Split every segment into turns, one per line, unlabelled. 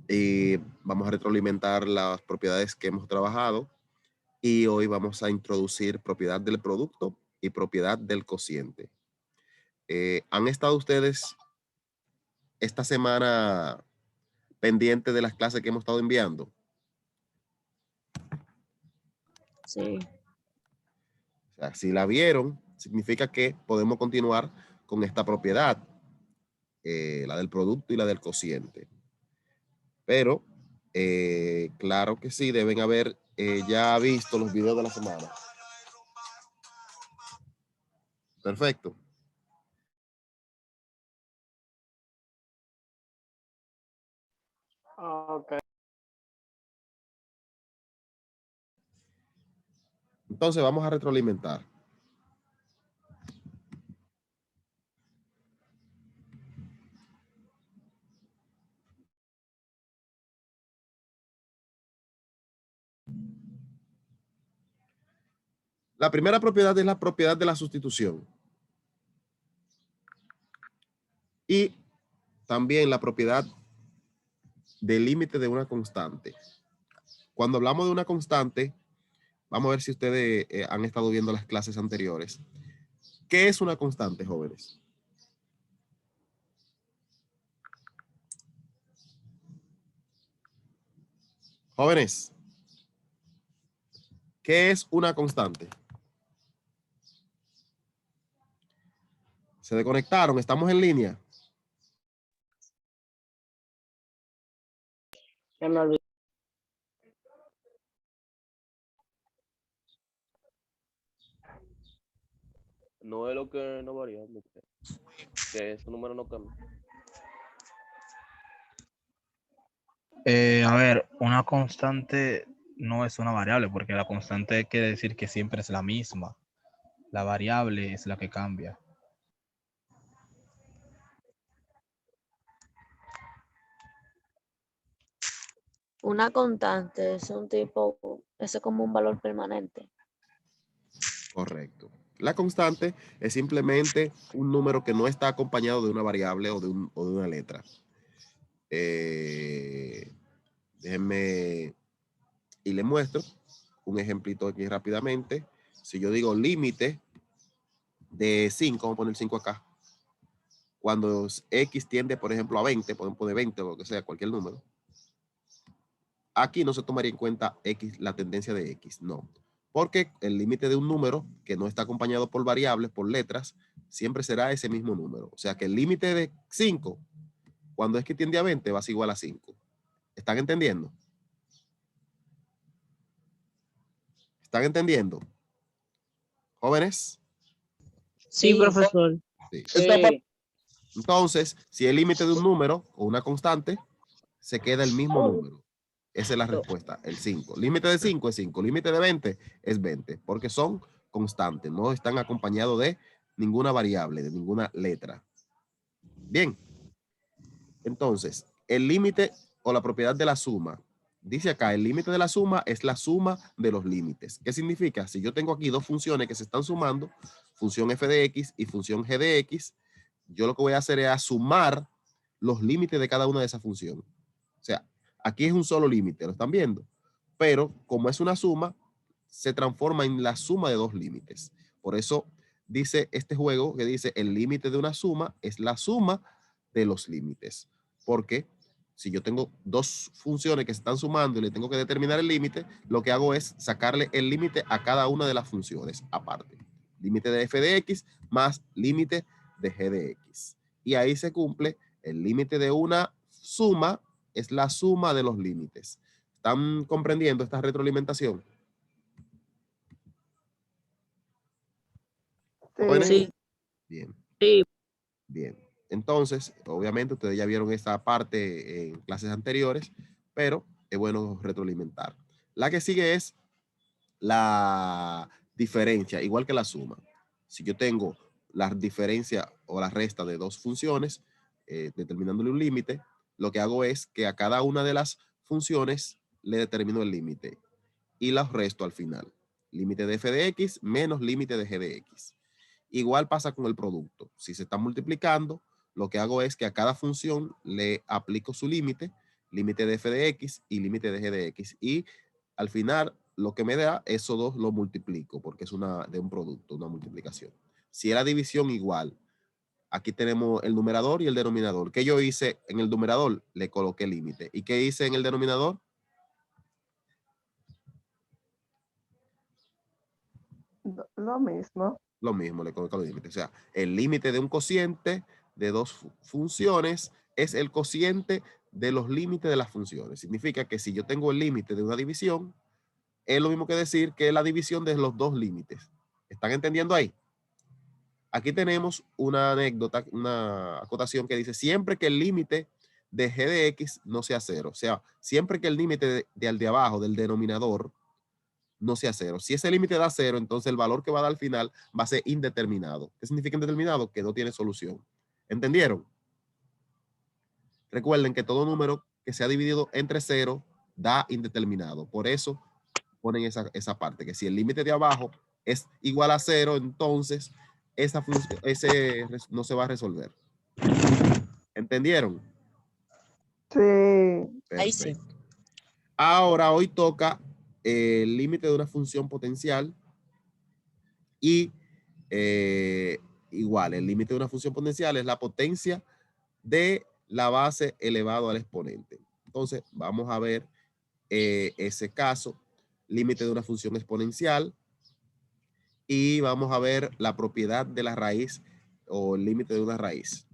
y vamos a retroalimentar las propiedades que hemos trabajado y hoy vamos a introducir propiedad del producto y propiedad del cociente. ¿Han estado ustedes esta semana pendientes de las clases que hemos estado enviando?
Sí.
O sea, si la vieron, significa que podemos continuar con esta propiedad, la del producto y la del cociente. Pero, claro que sí, deben haber ya visto los videos de la semana. Perfecto.
Ok.
Entonces vamos a retroalimentar. La primera propiedad es la propiedad de la sustitución. Y también la propiedad del límite de una constante. Cuando hablamos de una constante, vamos a ver si ustedes han estado viendo las clases anteriores. ¿Qué es una constante, jóvenes? Jóvenes, ¿qué es una constante? Se desconectaron, estamos en línea.
Ya me olvidé.
No es lo que no varía, que ese número no cambia.
A ver, una constante no es una variable, porque la constante quiere decir que siempre es la misma. La variable es la que cambia.
Una constante es un tipo, eso es como un valor permanente.
Correcto. La constante es simplemente un número que no está acompañado de una variable o de una letra. Déjenme y le muestro un ejemplito aquí rápidamente. Si yo digo límite de 5, vamos a poner 5 acá. Cuando X tiende, por ejemplo, a 20, podemos poner 20 o lo que sea, cualquier número. Aquí no se tomaría en cuenta X, la tendencia de X, no. Porque el límite de un número que no está acompañado por variables, por letras, siempre será ese mismo número. O sea que el límite de 5, cuando X tiende a 20, va a ser igual a 5. ¿Están entendiendo? ¿Están entendiendo? ¿Jóvenes?
Sí, profesor.
Sí.
Sí.
Entonces, si el límite de un número o una constante, se queda el mismo número. Esa es la respuesta, el 5. Límite de 5 es 5, límite de 20 es 20, porque son constantes, no están acompañados de ninguna variable, de ninguna letra. Bien, entonces, el límite o la propiedad de la suma. Dice acá, el límite de la suma es la suma de los límites. ¿Qué significa? Si yo tengo aquí dos funciones que se están sumando, función f de x y función g de x, yo lo que voy a hacer es sumar los límites de cada una de esas funciones. O sea, aquí es un solo límite, ¿lo están viendo? Pero como es una suma, se transforma en la suma de dos límites. Por eso dice este juego que dice el límite de una suma es la suma de los límites. Porque si yo tengo dos funciones que se están sumando y le tengo que determinar el límite, lo que hago es sacarle el límite a cada una de las funciones aparte. Límite de f de x más límite de g de x. Y ahí se cumple el límite de una suma, es la suma de los límites. ¿Están comprendiendo esta retroalimentación? ¿Jóvenes?
Sí.
Bien.
Sí.
Bien. Entonces, obviamente ustedes ya vieron esta parte en clases anteriores, pero es bueno retroalimentar. La que sigue es la diferencia, igual que la suma. Si yo tengo la diferencia o la resta de dos funciones, determinándole un límite, lo que hago es que a cada una de las funciones le determino el límite y los resto al final. Límite de f de x menos límite de g de x. Igual pasa con el producto. Si se está multiplicando, lo que hago es que a cada función le aplico su límite límite de f de x y límite de g de x. Y al final, lo que me da, esos dos lo multiplico, porque es de un producto, una multiplicación. Si era división, igual. Aquí tenemos el numerador y el denominador. ¿Qué yo hice en el numerador? Le coloqué límite. ¿Y qué hice en el denominador?
Lo mismo.
Lo mismo, le coloco el límite. O sea, el límite de un cociente de dos funciones es el cociente de los límites de las funciones. Significa que si yo tengo el límite de una división, es lo mismo que decir que es la división de los dos límites. ¿Están entendiendo ahí? Aquí tenemos una anécdota, una acotación que dice, siempre que el límite de g de x no sea 0. O sea, siempre que el límite al de abajo, del denominador, no sea 0. Si ese límite da 0, entonces el valor que va a dar al final va a ser indeterminado. ¿Qué significa indeterminado? Que no tiene solución. ¿Entendieron? Recuerden que todo número que sea dividido entre 0 da indeterminado. Por eso ponen esa parte, que si el límite de abajo es igual a 0, entonces esa función, no se va a resolver. ¿Entendieron?
Sí.
Ahí sí.
Perfecto. Ahora, hoy toca el límite de una función potencial y igual, el límite de una función potencial es la potencia de la base elevado al exponente. Entonces, vamos a ver ese caso, límite de una función exponencial, y vamos a ver la propiedad de la raíz o el límite de una raíz.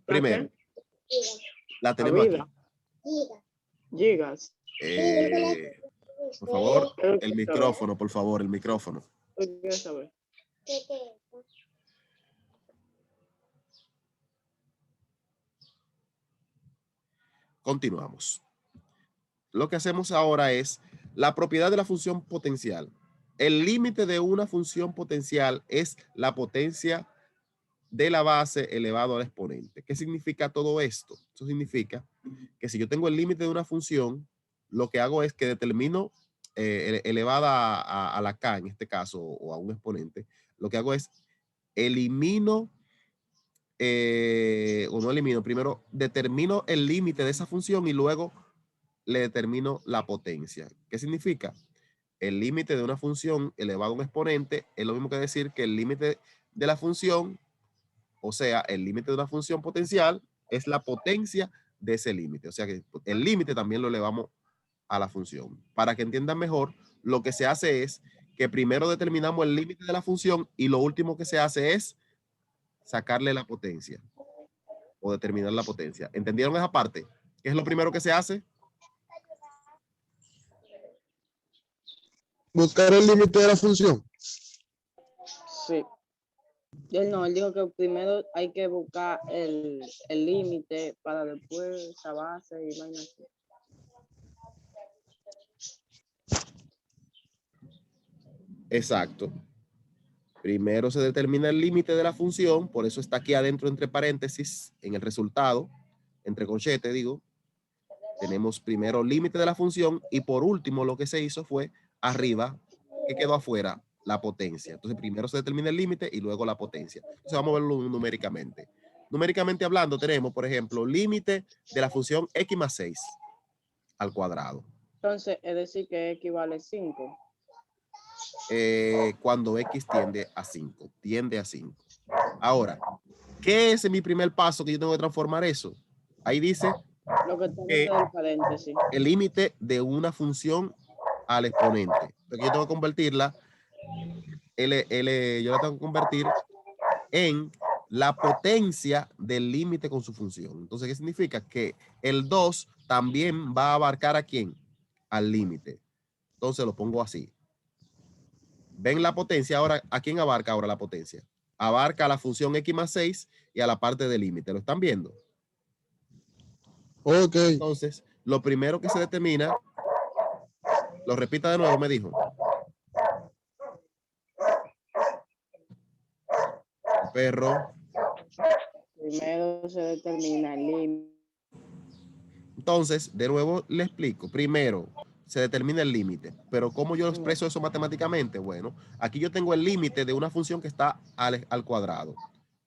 Primero, la tenemos aquí.
Gigas.
Por favor, el micrófono, por favor, el micrófono. Continuamos. Lo que hacemos ahora es la propiedad de la función potencial. El límite de una función potencial es la potencia de la base elevado al exponente. ¿Qué significa todo esto? Eso significa que si yo tengo el límite de una función, lo que hago es que determino elevada a la k, en este caso, o a un exponente, lo que hago es elimino, o no elimino, primero determino el límite de esa función y luego le determino la potencia. ¿Qué significa? El límite de una función elevado a un exponente es lo mismo que decir que el límite de la función, o sea, el límite de una función potencial es la potencia de ese límite. O sea que el límite también lo elevamos a la función. Para que entiendan mejor, lo que se hace es que primero determinamos el límite de la función y lo último que se hace es sacarle la potencia o determinar la potencia. ¿Entendieron esa parte? ¿Qué es lo primero que se hace?
Buscar el límite de la función.
Sí. Él dijo que primero hay que buscar el límite para después esa base y vaina así.
Exacto. Primero se determina el límite de la función, por eso está aquí adentro entre paréntesis en el resultado, entre corchetes digo. Tenemos primero límite de la función y por último lo que se hizo fue arriba, que quedó afuera, la potencia. Entonces primero se determina el límite y luego la potencia. Entonces vamos a verlo numéricamente. Numéricamente hablando tenemos, por ejemplo, límite de la función x más 6 al cuadrado.
Entonces, es decir que equivale a 5.
Cuando x tiende a 5. Ahora, ¿qué es mi primer paso que yo tengo que transformar eso? Ahí dice
Lo que está en el paréntesis.
el límite de una función al exponente. Entonces yo tengo que convertirla, yo la tengo que convertir en la potencia del límite con su función. Entonces, ¿qué significa? Que el 2 también va a abarcar ¿a quién? Al límite. Entonces lo pongo así. ¿Ven la potencia? Ahora, ¿a quién abarca ahora la potencia? Abarca a la función x más 6 y a la parte del límite. ¿Lo están viendo?
Ok.
Entonces, lo primero que se determina, lo repita de nuevo, me dijo. Perro.
Primero se determina el límite.
Entonces, de nuevo le explico. Primero, se determina el límite. Pero ¿cómo yo expreso eso matemáticamente? Bueno, aquí yo tengo el límite de una función que está al cuadrado.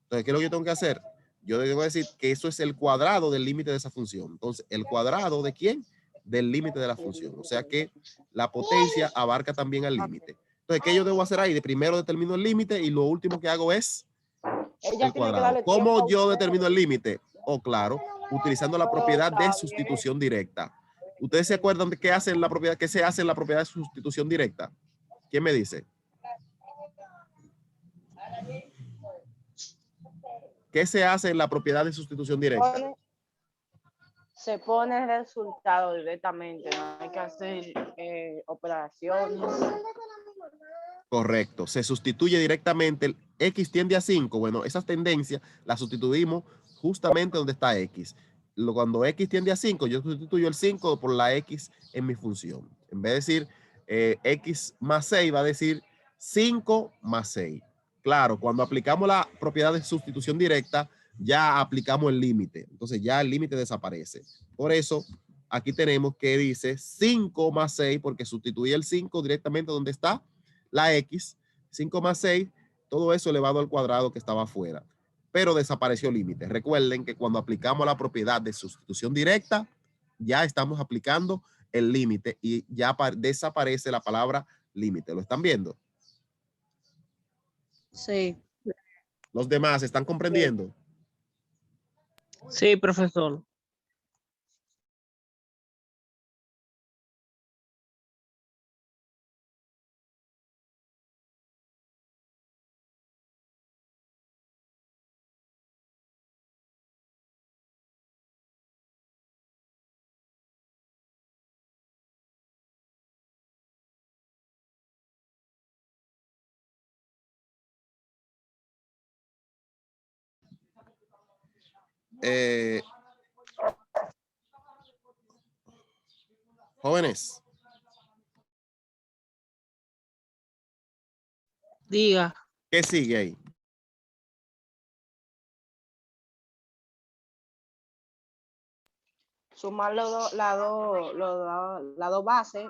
Entonces, ¿qué es lo que yo tengo que hacer? yo debo decir que eso es el cuadrado del límite de esa función. Entonces, ¿el cuadrado de quién? Del límite de la función. O sea que la potencia abarca también al límite. Entonces, ¿qué yo debo hacer ahí? De primero determino el límite y lo último que hago es
Ella
el
tiene que
cuadrado.
darle tiempo
¿Cómo
a
yo
usted.
determino el límite? Oh, claro, utilizando la
Oh,
propiedad de
está
sustitución directa. ¿Ustedes se acuerdan de qué hace en la propiedad, qué se hace en la propiedad de sustitución directa? ¿Quién me dice? ¿Qué se hace en la propiedad de sustitución directa?
Se pone el resultado directamente, no hay que hacer operaciones.
Correcto, se sustituye directamente el X tiende a 5. Bueno, esas tendencias las sustituimos justamente donde está X. Cuando X tiende a 5, yo sustituyo el 5 por la X en mi función. En vez de decir X más 6, va a decir 5 más 6. Claro, cuando aplicamos la propiedad de sustitución directa, ya aplicamos el límite. Entonces ya el límite desaparece. Por eso, aquí tenemos que dice 5 más 6, porque sustituye el 5 directamente donde está la X, 5 más 6, todo eso elevado al cuadrado que estaba afuera. Pero desapareció límite. Recuerden que cuando aplicamos la propiedad de sustitución directa, ya estamos aplicando el límite y ya desaparece la palabra límite. ¿Lo están viendo?
Sí.
Los demás están comprendiendo.
Sí, profesor.
Jóvenes,
Diga.
¿qué sigue ahí?
Sumar las dos bases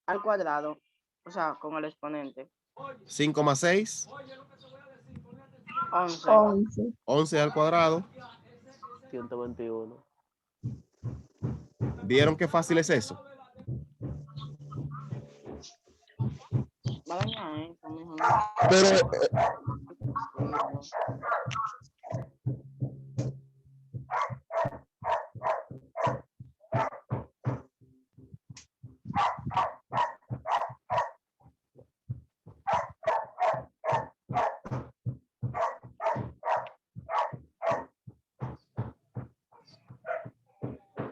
al cuadrado, o sea, con el exponente.
5 más 6,
11.
11.
11 al cuadrado.
121.
¿Vieron qué fácil es eso?
Va a dañar eso, mijo.
Pero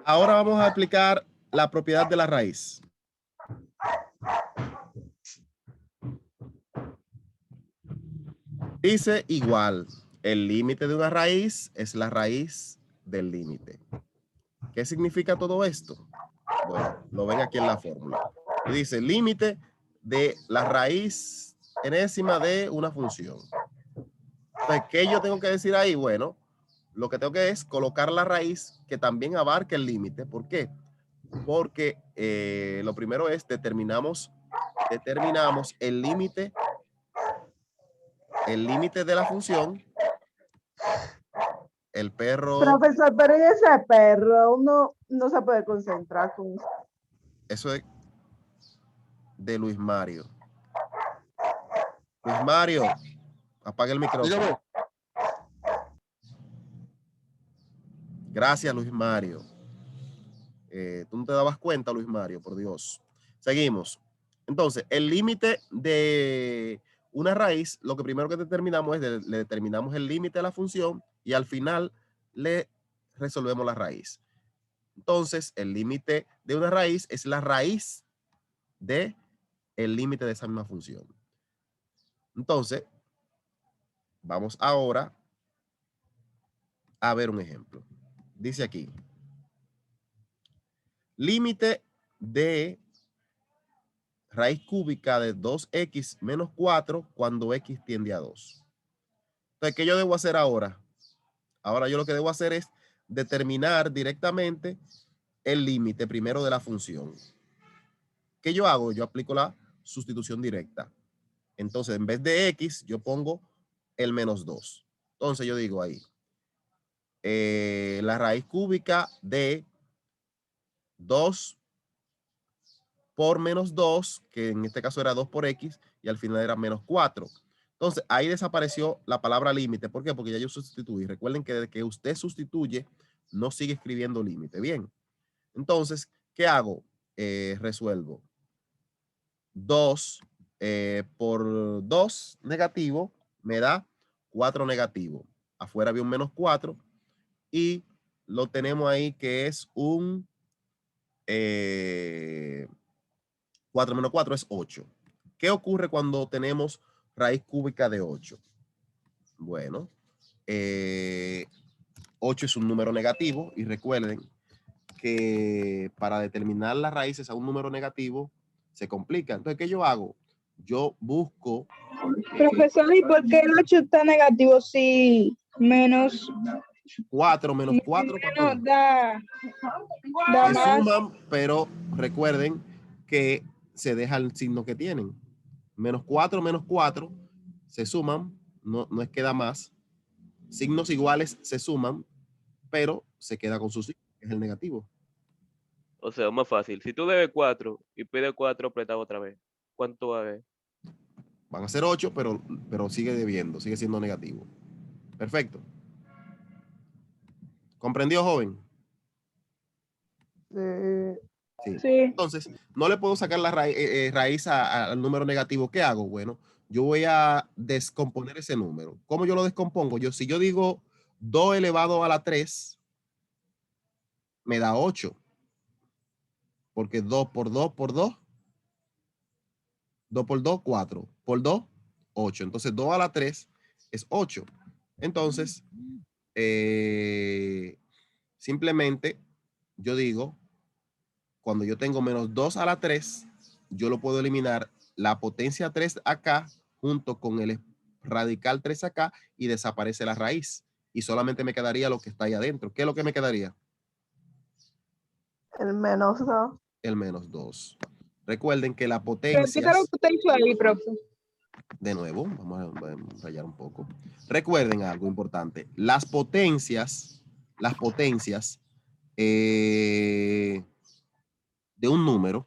Ahora vamos a aplicar la propiedad de la raíz. Dice igual, el límite de una raíz es la raíz del límite. ¿Qué significa todo esto? Bueno, lo ven aquí en la fórmula. Y dice límite de la raíz enésima de una función. Entonces, ¿qué yo tengo que decir ahí? Bueno, lo que tengo que es colocar la raíz que también abarque el límite. ¿Por qué? Porque lo primero es determinamos el límite de la función. El perro,
Profesor, pero en ese perro uno no se puede concentrar con eso.
eso es de Luis Mario. Luis Mario, apaga el micrófono.
dígame,
Gracias, Luis Mario. Tú no te dabas cuenta, Luis Mario, por Dios. Seguimos. Entonces, el límite de una raíz, lo que primero que determinamos es, le determinamos el límite de la función y al final le resolvemos la raíz. Entonces, el límite de una raíz es la raíz de el límite de esa misma función. Entonces, vamos ahora a ver un ejemplo. Dice aquí, límite de raíz cúbica de 2x menos 4 cuando x tiende a 2. Entonces, ¿qué yo debo hacer ahora? Ahora yo lo que debo hacer es determinar directamente el límite primero de la función. ¿Qué yo hago? Yo aplico la sustitución directa. Entonces, en vez de x, yo pongo el menos 2. Entonces, yo digo ahí, la raíz cúbica de 2 por menos 2, que en este caso era 2 por x, y al final era menos 4. Entonces, ahí desapareció la palabra límite. ¿Por qué? Porque ya yo sustituí. Recuerden que desde que usted sustituye, no sigue escribiendo límite. Bien. Entonces, ¿qué hago? Resuelvo. 2 por 2 negativo me da 4 negativo. Afuera había un menos 4 y lo tenemos ahí que es un 4 menos 4 es 8. ¿Qué ocurre cuando tenemos raíz cúbica de 8? Bueno, 8 es un número negativo y recuerden que para determinar las raíces a un número negativo se complica. Entonces, ¿qué yo hago? Yo busco...
Profesor, ¿y por qué el 8 está negativo si menos
4 menos 4
menos da
se
más?
suman, pero recuerden que se deja el signo que tienen. Menos 4 se suman, no es que da más. Signos iguales se suman, pero se queda con su signo, que es el negativo.
O sea, más fácil. Si tú debes 4 y pides 4 prestado otra vez, ¿cuánto va a haber?
Van a ser 8, pero sigue debiendo, sigue siendo negativo. Perfecto. ¿Comprendió, joven? Sí.
Sí.
Entonces, no le puedo sacar la raíz al número negativo. ¿Qué hago? Bueno, yo voy a descomponer ese número. ¿Cómo yo lo descompongo? Si yo digo 2 elevado a la 3, me da 8. Porque 2 por 2 por 2, 2 por 2, 4. Por 2, 8. Entonces, 2 a la 3 es 8. Entonces, simplemente yo digo, cuando yo tengo menos 2 a la 3, yo lo puedo eliminar la potencia 3 acá junto con el radical 3 acá y desaparece la raíz. Y solamente me quedaría lo que está ahí adentro. ¿Qué es lo que me quedaría?
El menos 2.
El menos 2. Recuerden que la
Repita
potencia...
lo que usted hizo ahí, profe.
De nuevo, vamos a rayar un poco. Recuerden algo importante. Las potencias de un número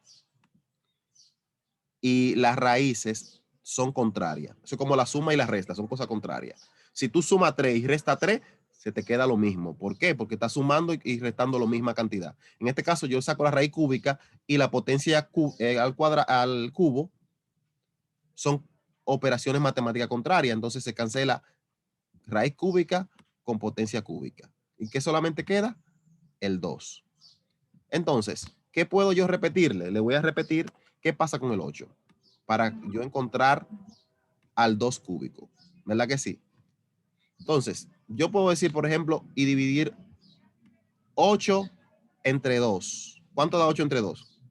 y las raíces son contrarias. Eso es como la suma y la resta, son cosas contrarias. Si tú sumas 3 y resta 3, se te queda lo mismo. ¿Por qué? Porque estás sumando y restando la misma cantidad. En este caso, yo saco la raíz cúbica y la potencia al cubo son operaciones matemáticas contrarias. Entonces se cancela raíz cúbica con potencia cúbica. ¿Y qué solamente queda? El 2. Entonces, ¿qué puedo yo repetirle? Le voy a repetir qué pasa con el 8 para yo encontrar al 2 cúbico. ¿Verdad que sí? Entonces, yo puedo decir, por ejemplo, y dividir 8 entre 2. ¿Cuánto da 8 entre 2?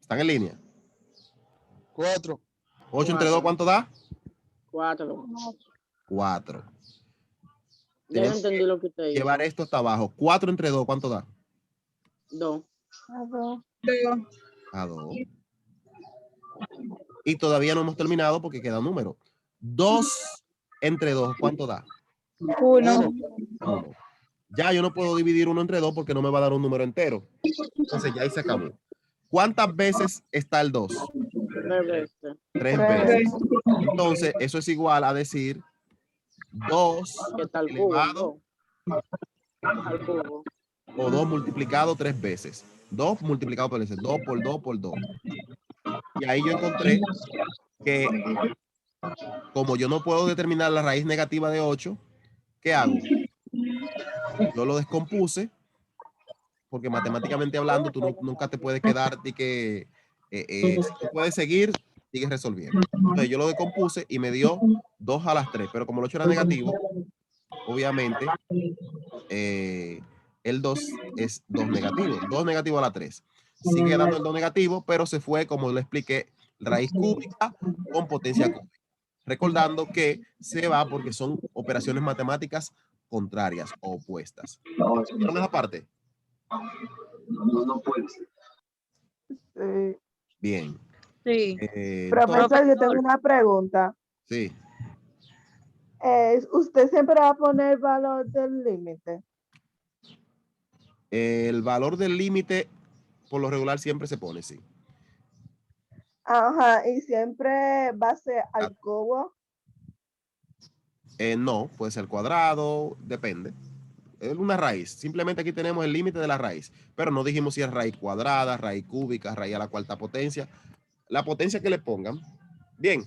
¿Están en línea?
4.
8 entre 2, ¿cuánto da?
4.
4.
Ya no entendí lo que usted
Llevar
hizo.
esto hasta abajo. 4 entre 2, ¿cuánto da?
2.
A 2. Y todavía no hemos terminado porque queda un número. 2 entre 2, ¿cuánto da?
1.
1. Ya yo no puedo dividir 1 entre 2 porque no me va a dar un número entero. Entonces ya ahí se acabó. ¿Cuántas veces está el 2?
3 veces.
3 veces. Entonces eso es igual a decir 2
¿Qué tal cubo?
elevado
Al cubo.
o 2 multiplicado 3 veces. 2 multiplicado 3 veces. 2 por 2 por 2. Y ahí yo encontré que como yo no puedo determinar la raíz negativa de 8, ¿qué hago? Yo lo descompuse porque matemáticamente hablando tú nunca te puedes quedar de que si tú puedes seguir, sigues resolviendo. Entonces yo lo descompuse y me dio 2 a las 3, pero como el 8 era negativo, obviamente el 2 es 2 negativo. 2 negativo a la 3. Sigue dando el 2 negativo, pero se fue, como le expliqué, raíz cúbica con potencia cúbica. Recordando que se va porque son operaciones matemáticas contrarias o opuestas. ¿Vieron esa parte?
No puede ser.
Sí.
Bien.
Sí.
Profesor, yo tengo una pregunta.
Sí.
Usted siempre va a poner el valor del límite.
El valor del límite, por lo regular, siempre se pone, sí.
Ajá, y siempre va a ser al cubo.
No, puede ser cuadrado, depende. Es una raíz. Simplemente aquí tenemos el límite de la raíz. Pero no dijimos si es raíz cuadrada, raíz cúbica, raíz a la cuarta potencia. La potencia que le pongan. Bien.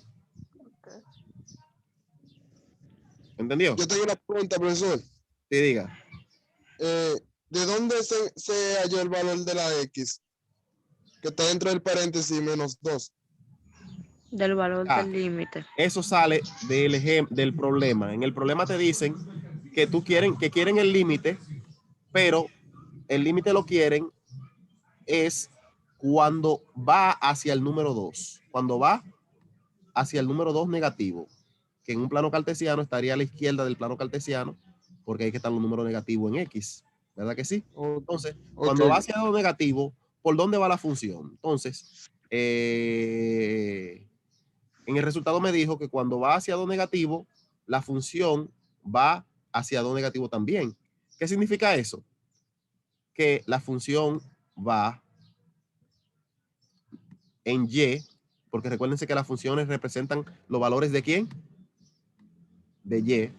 ¿Entendió?
Yo tengo una pregunta, profesor.
Sí, diga.
¿De dónde se halló el valor de la X? Que está dentro del paréntesis -2.
Del valor
Ah.
del límite.
Eso sale del problema. En el problema te dicen que quieren el límite, pero el límite lo quieren es cuando va hacia el número 2. Cuando va hacia el número 2 negativo, que en un plano cartesiano estaría a la izquierda del plano cartesiano, porque ahí que están los números negativos en X, ¿verdad que sí? Entonces, cuando va hacia 2 negativo, ¿por dónde va la función? Entonces, en el resultado me dijo que cuando va hacia 2 negativo, la función va hacia 2 negativo también. ¿Qué significa eso? Que la función va en Y, porque recuérdense que las funciones representan los valores de ¿quién? De Y.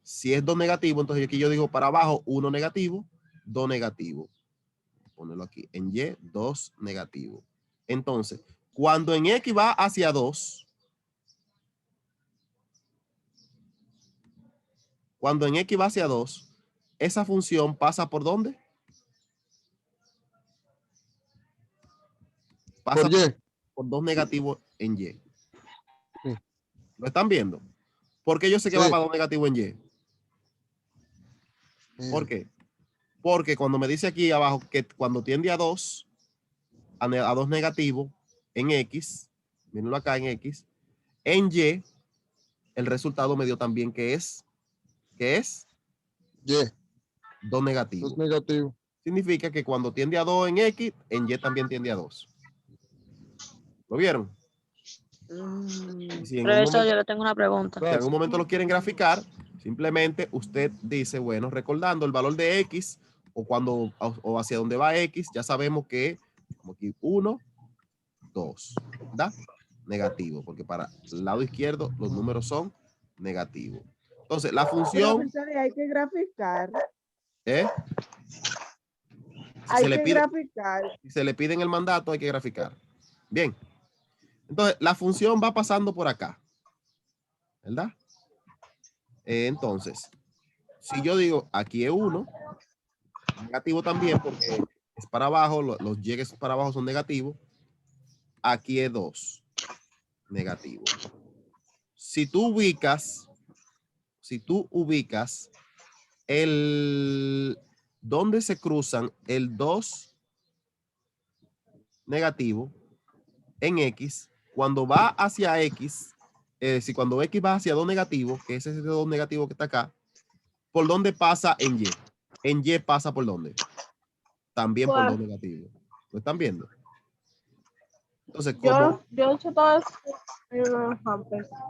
Si es 2 negativo, entonces aquí yo digo para abajo 1 negativo, 2 negativo. Ponerlo aquí, en Y, 2 negativo. Entonces, cuando en X va hacia 2, cuando en X va hacia 2, esa función pasa ¿por dónde? Pasa por 2 negativos en Y.
Sí.
¿Lo están viendo? ¿Por qué yo sé que va para 2 negativos en Y? ¿Por qué? Porque cuando me dice aquí abajo que cuando tiende a 2, a 2 negativo en X, mírenlo acá en X, en Y, el resultado me dio también que es
Y.
2 negativo.
2 negativo.
Significa que cuando tiende a 2 en X, en Y también tiende a 2. ¿Lo vieron? Si en un
Profesor,
momento,
yo le tengo una pregunta.
si en algún momento lo quieren graficar, simplemente usted dice, bueno, recordando el valor de X o cuando o hacia dónde va X, ya sabemos que como aquí 1, 2, ¿verdad? Negativo, porque para el lado izquierdo los números son negativos. Entonces, la función...
Profesor, hay que graficar.
Si se le pide en el mandato, hay que graficar. Bien. Entonces, la función va pasando por acá. ¿Verdad? Entonces, si yo digo aquí es 1, negativo también porque es para abajo, los llegues para abajo son negativos. Aquí es 2, negativo. Si tú ubicas el donde se cruzan el 2 negativo en X, cuando va hacia X, es decir, cuando X va hacia 2 negativo, que es ese 2 negativo que está acá, ¿por dónde pasa en Y? En Y pasa ¿por dónde? También por 2 negativo. ¿Lo están viendo? Entonces, como...
Yo he hecho todo eso.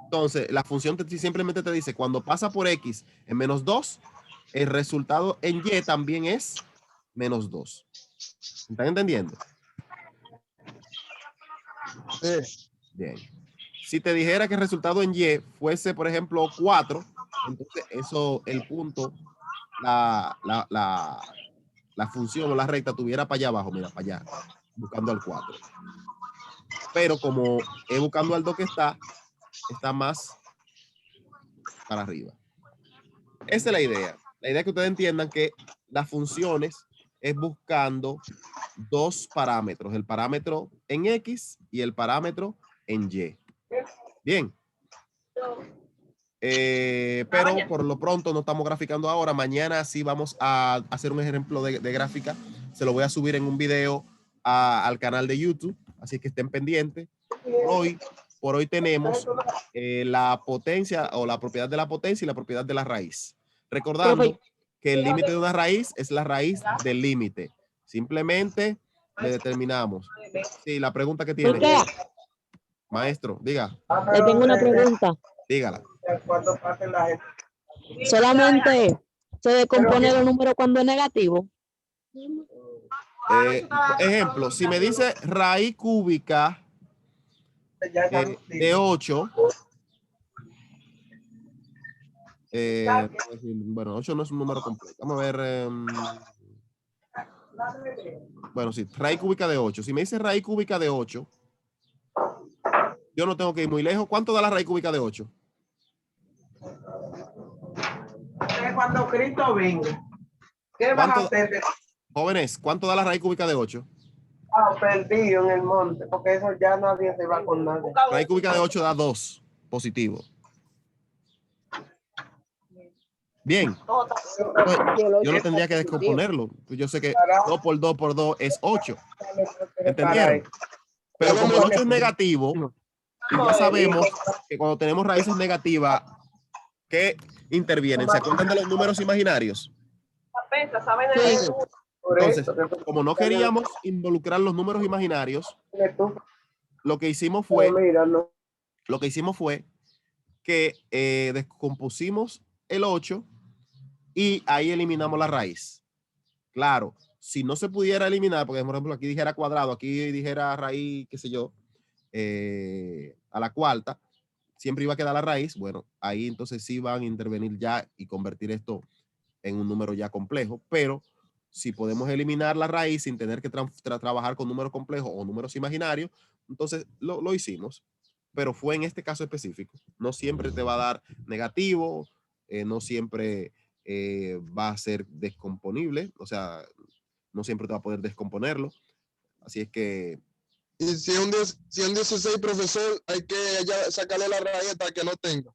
Entonces, la función simplemente te dice, cuando pasa por X en -2, el resultado en Y también es -2. ¿Están entendiendo?
Sí.
Bien. Si te dijera que el resultado en Y fuese, por ejemplo, 4, entonces eso, el punto, la función o la recta tuviera para allá abajo, mira, para allá, buscando al 4. Pero como es buscando al 2 que está más para arriba. Esa es la idea. La idea es que ustedes entiendan que las funciones es buscando 2 parámetros, el parámetro en X y el parámetro en Y. Bien. Pero por lo pronto no estamos graficando ahora. Mañana sí vamos a hacer un ejemplo de gráfica. Se lo voy a subir en un video al canal de YouTube. Así que estén pendientes. Por hoy tenemos la potencia o la propiedad de la potencia y la propiedad de la raíz. Recordando que el límite de una raíz es la raíz del límite. Simplemente le determinamos. Sí, la pregunta que tiene. Maestro, diga.
Le tengo una pregunta.
Dígala.
Cuando pasen la gente.
Solamente se descompone el número cuando es negativo.
Ejemplo, si me dice raíz cúbica de 8, bueno, 8 no es un número completo. Vamos a ver. Bueno, sí, raíz cúbica de 8. Si me dice raíz cúbica de 8, yo no tengo que ir muy lejos. ¿Cuánto da la raíz cúbica de 8?
Cuando Cristo venga, ¿qué vas a hacer?
Jóvenes, ¿cuánto da la raíz cúbica de 8?
Perdido en el monte, porque eso ya nadie se va con nadie.
Raíz cúbica de 8 da 2, positivo. Bien. Yo no tendría que descomponerlo. Yo sé que 2 por 2 por 2 es 8. ¿Entendieron? Pero como el 8 es negativo, y ya sabemos que cuando tenemos raíces negativas, ¿qué intervienen? ¿Se acuerdan de los números imaginarios? Entonces, como no queríamos involucrar los números imaginarios, lo que hicimos fue que descompusimos el 8 y ahí eliminamos la raíz. Claro, si no se pudiera eliminar, porque por ejemplo aquí dijera cuadrado, aquí dijera raíz, qué sé yo, a la cuarta, siempre iba a quedar la raíz. Bueno, ahí entonces sí van a intervenir ya y convertir esto en un número ya complejo, pero si podemos eliminar la raíz sin tener que trabajar con números complejos o números imaginarios, entonces lo hicimos, pero fue en este caso específico. No siempre te va a dar negativo, no siempre va a ser descomponible, o sea, no siempre te va a poder descomponerlo. Así es que...
Y si un 16, profesor, hay que ya sacarle la raíz hasta que no tenga.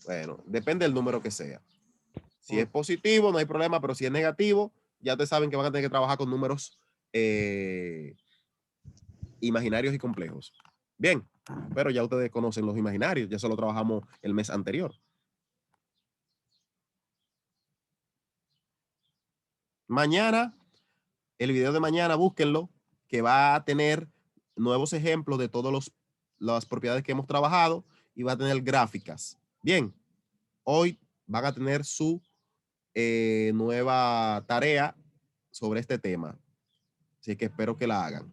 Bueno, depende del número que sea. Si es positivo, no hay problema, pero si es negativo, ya te saben que van a tener que trabajar con números imaginarios y complejos. Bien, pero ya ustedes conocen los imaginarios, ya solo trabajamos el mes anterior. Mañana, el video de mañana, búsquenlo, que va a tener nuevos ejemplos de todas las propiedades que hemos trabajado y va a tener gráficas. Bien, hoy van a tener su nueva tarea sobre este tema. Así que espero que la hagan.